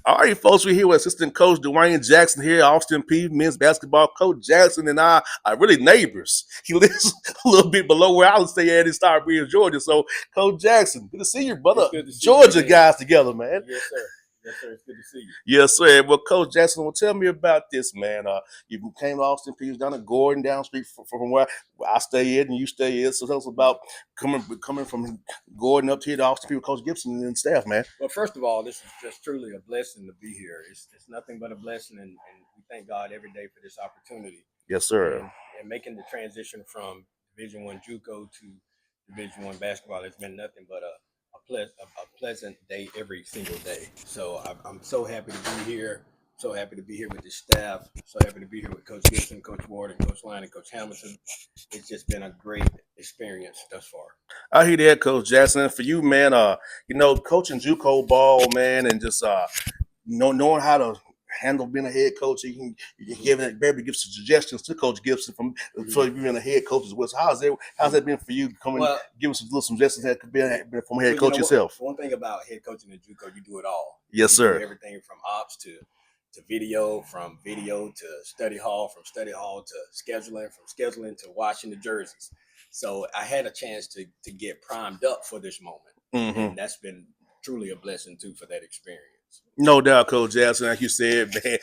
All right, folks, we're here with assistant coach Dewayne Jackson here, Austin Peay men's basketball coach Jackson and I are really neighbors. He lives a little bit below where I would stay at in Starbridge, Georgia. So, Coach Jackson, good to see you, brother. It's good to see you Georgia again. guys together, man. Yes, sir. Yes, sir. It's good to see you. Yes, sir. Well, Coach Jackson, well, tell me about this, man. You came to Austin Peay, down at Gordon, down the street from where I stay at and you stay at. So tell us about coming from Gordon up here to Austin Peay with Coach Gibson and staff, man. Well, first of all, this is just truly a blessing to be here. It's nothing but a blessing, and we thank God every day for this opportunity. Yes, sir. And making the transition from Division One JUCO to Division One basketball has been nothing but a pleasant day every single day. So I'm so happy to be here. So happy to be here with the staff. So happy to be here with Coach Gibson, Coach Ward, and Coach Line and Coach Hamilton. It's just been a great experience thus far. I hear that, Coach Jackson. For you, man, coaching JUCO ball, man, and just knowing how to handle being a head coach, you can give some suggestions to Coach Gibson for being a head coach as well. So how's that been for you? Giving some little suggestions that could be from a head coach yourself. One thing about head coaching in JUCO, you do it all. Yes, sir. Everything from ops to video, from video to study hall, from study hall to scheduling, from scheduling to washing the jerseys. So I had a chance to get primed up for this moment. And that's been truly a blessing too for that experience. No doubt, Coach Jackson. Like you said, man,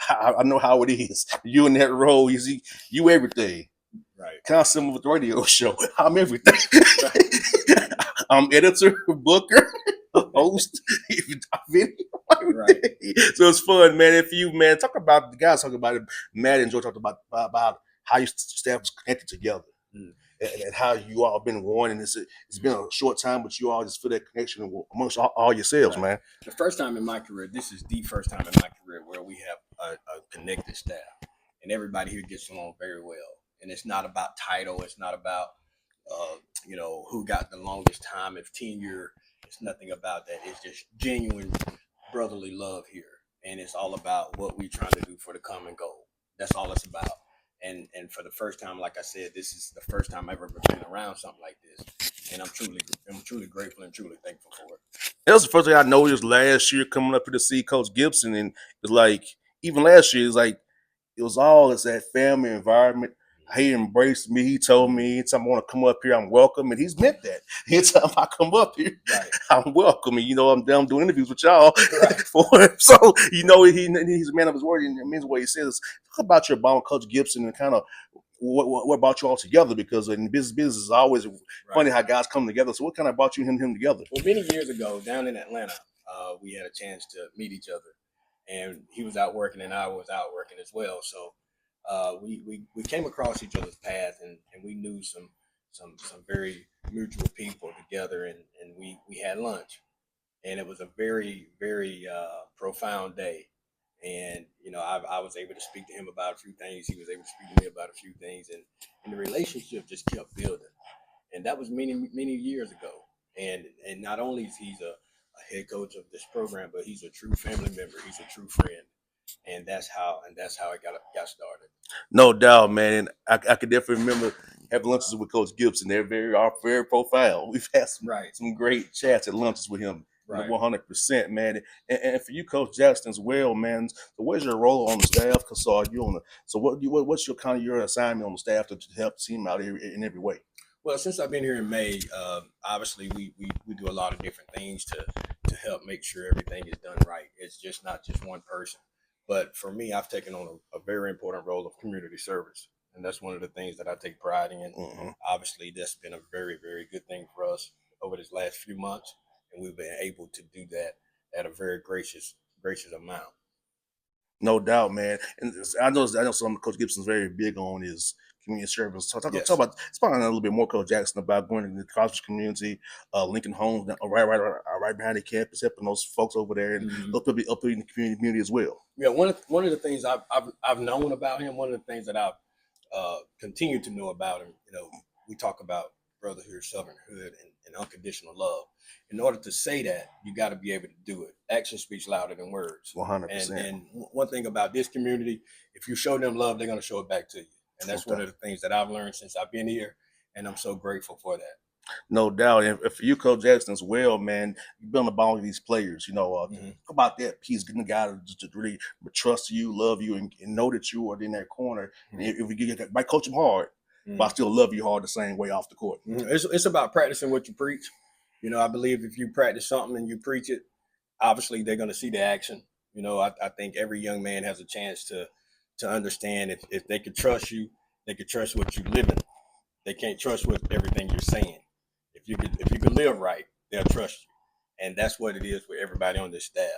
I know how it is. You in that role, you everything. Right. Kind of similar with the radio show. I'm everything. Right. I'm editor, booker, host, video. Right. So it's fun, man. If you, man, the guys talk about it. Matt and Joe talked about how your staff was connected together. And how you all been one, and it's been a short time, but you all just feel that connection amongst all yourselves, right. Man. The first time in my career, this is the first time in my career where we have a connected staff, and everybody here gets along very well. And it's not about title, it's not about who got the longest time of tenure. It's nothing about that. It's just genuine brotherly love here, and it's all about what we're trying to do for the common goal. That's all it's about. And for the first time, like I said, this is the first time I've ever been around something like this, and I'm truly grateful and truly thankful for it. That was the first thing I noticed last year coming up here to see Coach Gibson, and it's like even last year, it's that family environment. He embraced me. He told me anytime I want to come up here, I'm welcome, and he's meant that. Anytime I come up here, right, I'm welcome. And I'm doing interviews with y'all, right, for him. So he's a man of his word, and it means what he says. Talk about your bond with Coach Gibson and kind of what brought you all together, because in business is always funny how guys come together. So what kind of brought you and him together? Well, many years ago, down in Atlanta, we had a chance to meet each other, and he was out working and I was out working as well. So we came across each other's path, and we knew some very mutual people together, and we had lunch, and it was a very, very profound day. And I was able to speak to him about a few things. He was able to speak to me about a few things, and the relationship just kept building. And that was many years ago. And not only is he a head coach of this program, but he's a true family member. He's a true friend. And that's how it got started. No doubt, man. And I could definitely remember having lunches with Coach Gibson. They're very profound. We've had some great chats at lunches with him. Right. 100%, man. And for you, Coach Jackson, as well, man. So, what's your role on the staff? Because what's your assignment on the staff to help the team out in every way? Well, since I've been here in May, obviously we do a lot of different things to help make sure everything is done right. It's just not just one person. But for me, I've taken on a very important role of community service. And that's one of the things that I take pride in. Mm-hmm. Obviously, that's been a very, very good thing for us over this last few months. And we've been able to do that at a very gracious amount. No doubt, man. And I know something Coach Gibson's very big on is community service. Talk about a little bit more, Coach Jackson, about going into the college community, Lincoln Homes, right behind the campus, helping those folks over there, and mm-hmm. up in the community as well. Yeah, one of the things I've known about him, one of the things that I've continued to know about him, we talk about brotherhood, servanthood, and unconditional love. In order to say that, you got to be able to do it. Action speaks louder than words. 100%. And one thing about this community, if you show them love, they're going to show it back to you. And that's one of the things that I've learned since I've been here, and I'm so grateful for that. No doubt. And for you, Coach Jackson, as well, man, you've been on the ball with these players. Talk about that piece, getting the guy to really trust you, love you, and know that you are in that corner. And if we get that, might coach him hard, but I still love you hard the same way off the court. It's about practicing what you preach. I believe if you practice something and you preach it, obviously they're going to see the action. I think every young man has a chance to understand if they could trust you, they could trust what you live in. They can't trust what everything you're saying. If you could live right, they'll trust you, and that's what it is with everybody on this staff.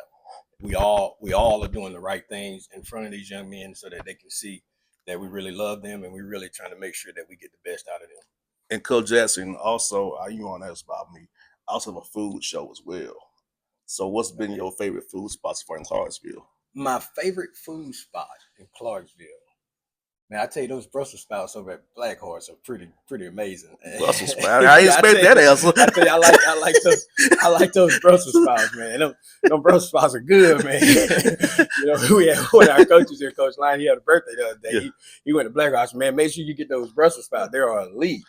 We all are doing the right things in front of these young men so that they can see that we really love them and we're really trying to make sure that we get the best out of them. And Coach Jackson, also, you on that about me. I also have a food show as well. So, what's been your favorite food spots for in Clarksville? My favorite food spot in Clarksville. Man, I tell you, those Brussels sprouts over at Black Horse are pretty amazing. Brussels sprouts? I expect that answer. I tell you, I like those Brussels sprouts, man. Them Brussels sprouts are good, man. We had one of our coaches here, Coach Line. He had a birthday the other day. Yeah. He went to Black Horse, man. Make sure you get those Brussels sprouts. They are elite.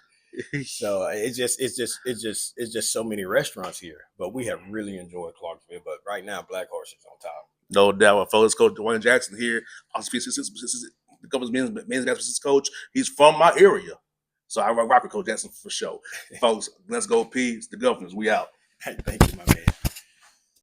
So it's just so many restaurants here. But we have really enjoyed Clarksville. But right now, Black Horse is on top. No doubt. Folks, Coach Dewayne Jackson here. The Governor's men's basketball coach. He's from my area. So I rock with Coach Jackson for sure. Folks, let's go, Peay. It's the Governors. We out. Hey, thank you, my man.